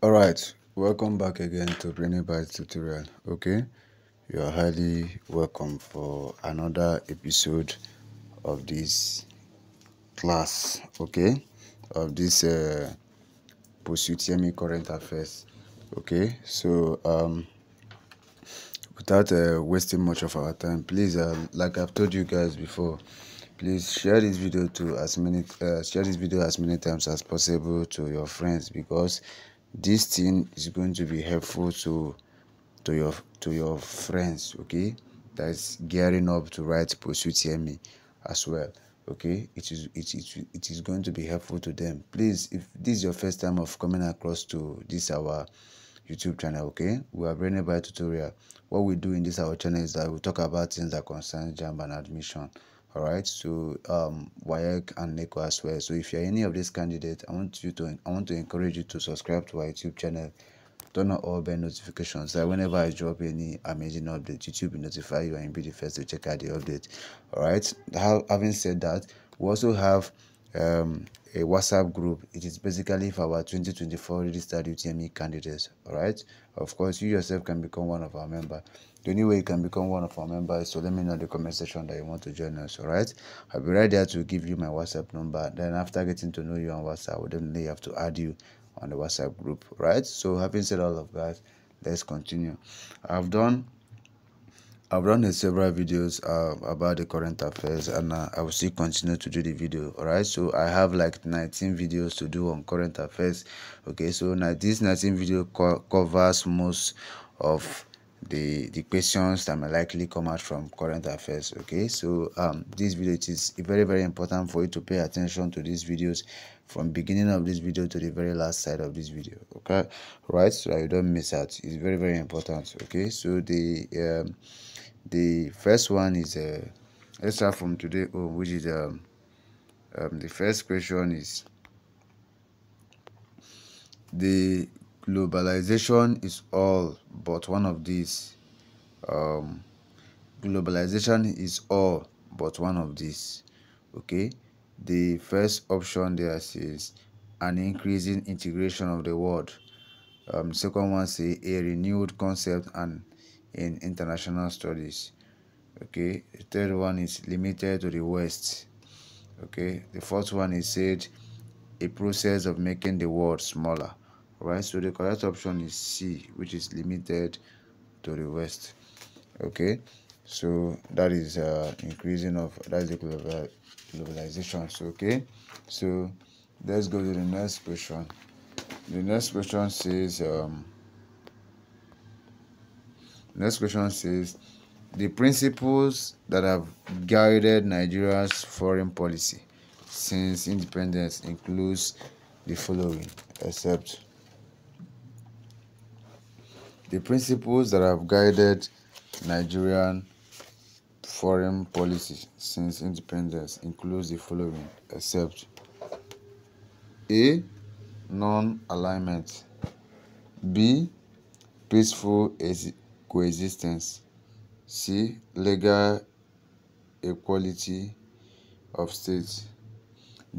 Alright, welcome back again to Brainybite tutorial. Okay, you are highly welcome for another episode of this class, okay, of this post-utme current affairs. Okay, so without wasting much of our time, please, like I've told you guys before, please share this video to as many times as possible to your friends, because this thing is going to be helpful to your friends, okay, that's gearing up to write post-utme as well. Okay, it is going to be helpful to them. Please, if this is your first time of coming across to this our YouTube channel, okay, we are Brainybite tutorial. What we do in this our channel is that we talk about things that concern jamb and admission. All right, so waec and eksu as well. So if you're any of these candidates, I want to encourage you to subscribe to our YouTube channel, turn on all bell notifications, so whenever I drop any amazing update, YouTube will notify you and you'll be the first to check out the update. All right, having said that, we also have a WhatsApp group. It is basically for our 2024 registered UTME candidates. All right, of course, you yourself can become one of our members. The only way you can become one of our members is to let me know in the comment section that you want to join us. All right, I'll be right there to give you my WhatsApp number. Then after getting to know you on WhatsApp, we'll definitely have to add you on the WhatsApp group. Right, so having said all of that, let's continue. I've done several videos about the current affairs, and I will still continue to do the video. All right, so I have like 19 videos to do on current affairs. Okay, so now this 19 video covers most of the questions that may likely come out from current affairs. Okay, so this video, it is very important for you to pay attention to these videos from beginning of this video to the very last side of this video. Okay, right, so you don't miss out. It's very important. Okay, so the first one is let's start from today, which is the first question is: the globalization is all but one of these. Globalization is all but one of these. Okay, the first option there says an increasing integration of the world. Second one say a renewed concept and in international studies. Okay, the third one is limited to the West. Okay, the fourth one is said a process of making the world smaller. All right, so the correct option is C, which is limited to the West. Okay, so that is increasing of, that's the globalization. So okay, so let's go to the next question. The next question says the principles that have guided Nigeria's foreign policy since independence includes the following, except the principles that have guided Nigerian foreign policy since independence includes the following, except A, non-alignment, B, peaceful coexistence, C, legal equality of states,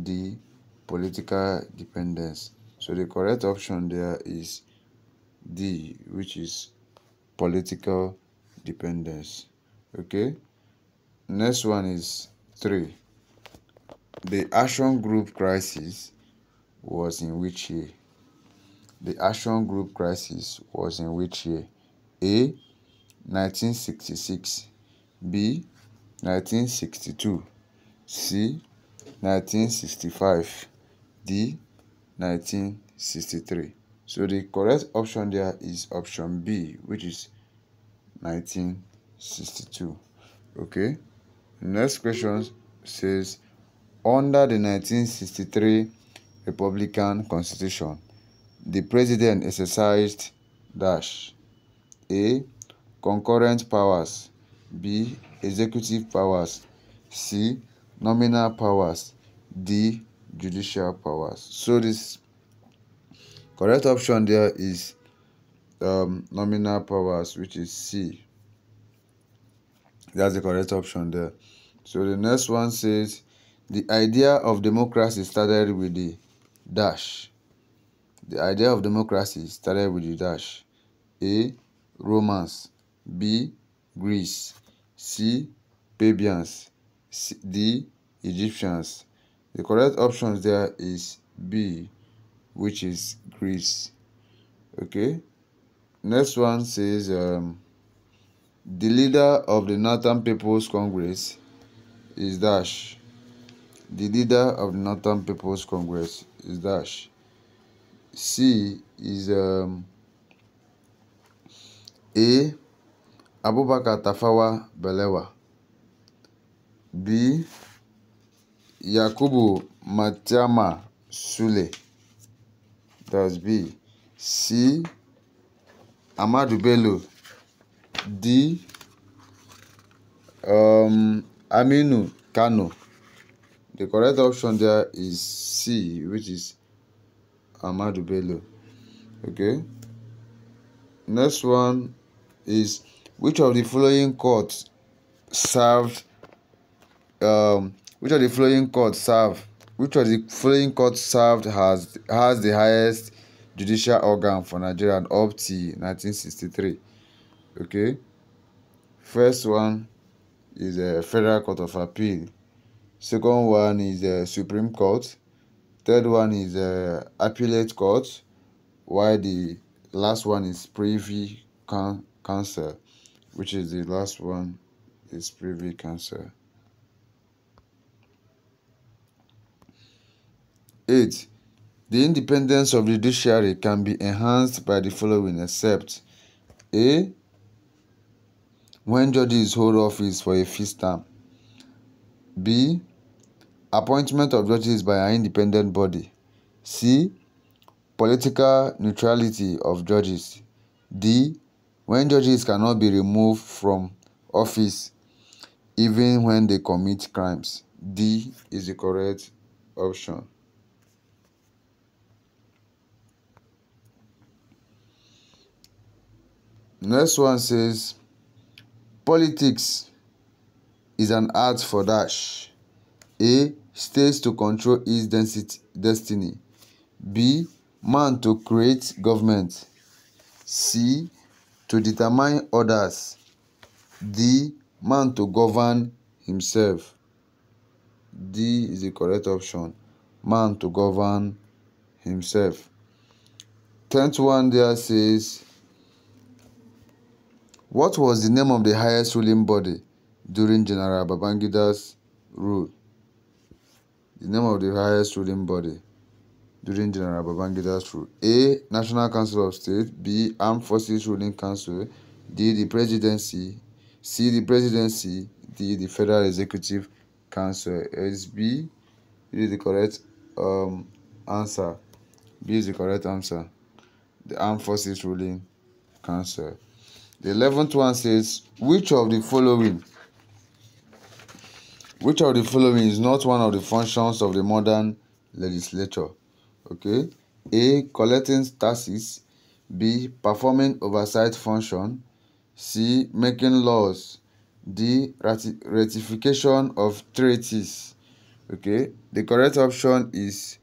D, political dependence. So the correct option there is D, which is political dependence. Okay, next one is 3. The action group crisis was in which year? The action group crisis was in which year? A, 1966, B, 1962, C, 1965, D, 1963. So the correct option there is option B, which is 1962. Okay, next question says, under the 1963 Republican Constitution, the president exercised dash: A, concurrent powers, B, executive powers, C, nominal powers, D, judicial powers. So this correct option there is nominal powers, which is C. That's the correct option there. So the next one says the idea of democracy started with the dash. The idea of democracy started with the dash. A. Romans. B. Greece. C. Pabians. D. Egyptians. The correct option there is B, which is Greece. Okay. Next one says the leader of the Northern People's Congress is dash. The leader of the Northern People's Congress is dash. C is A. Abubakar Tafawa Balewa. B. Yakubu Matiama Sule. That's B. C. Ahmadu Bello. D. Aminu Kano. The correct option there is C, which is Ahmadu Bello. Okay. Next one is which of the following courts served which of the following courts served has the highest judicial organ for Nigeria up to 1963. Okay. First one is the Federal Court of Appeal. Second one is the Supreme Court. Third one is the Appellate Court, while the last one is Privy Council, which is the last one is Privy Council. 8. The independence of the judiciary can be enhanced by the following except A. When judges hold office for a fixed term. B. Appointment of judges by an independent body. C. Political neutrality of judges. D. When judges cannot be removed from office even when they commit crimes. D is the correct option. Next one says, politics is an art for dash. A. States to control its destiny. B. Man to create government. C. To determine others. D. Man to govern himself. D is the correct option. Man to govern himself. 10th one there says, what was the name of the highest ruling body during General Babangida's rule? The name of the highest ruling body during General Babangida's rule. A. National Council of State. B. Armed Forces Ruling Council. D. The Presidency. C. The Presidency. D. The Federal Executive Council. Is B is the correct answer. B is the correct answer. The Armed Forces Ruling Council. The 11th one says, which of the following is not one of the functions of the modern legislature? Okay. A. Collecting taxes. B. Performing oversight function. C. Making laws. D. Ratification of treaties. Okay. The correct option is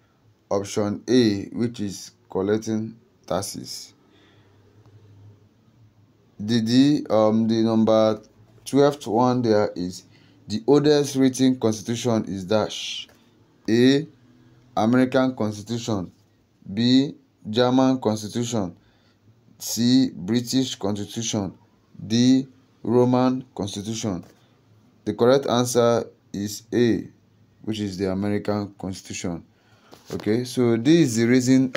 option A, which is collecting taxes. The number 12th one there is, the oldest written constitution is dash. A. American Constitution. B. German Constitution. C. British Constitution. D. Roman Constitution. The correct answer is A, which is the American Constitution. Okay, so this is the reason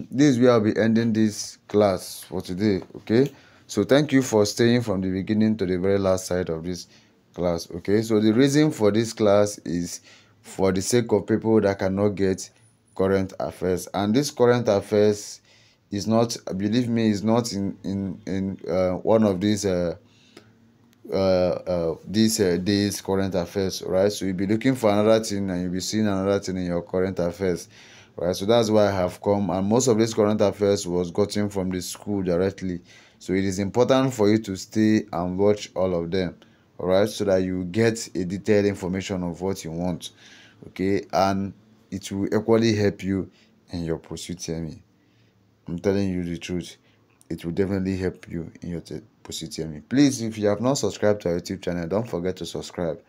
this is where I'll be ending this class for today. Okay, so thank you for staying from the beginning to the very last side of this class. Okay, so the reason for this class is for the sake of people that cannot get current affairs, and this current affairs is not, believe me, is not in one of these days current affairs, right? So you'll be looking for another thing and you'll be seeing another thing in your current affairs, right? So that's why I have come, and most of this current affairs was gotten from the school directly. So it is important for you to stay and watch all of them, all right, so that you get a detailed information of what you want. Okay, and it will equally help you in your post-utme. I'm telling you the truth. It will definitely help you in your post-utme. Please, if you have not subscribed to our YouTube channel, don't forget to subscribe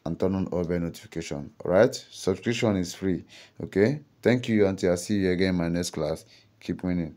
and turn on all bell notification. All right, subscription is free. Okay, thank you. Until I see you again in my next class. Keep winning.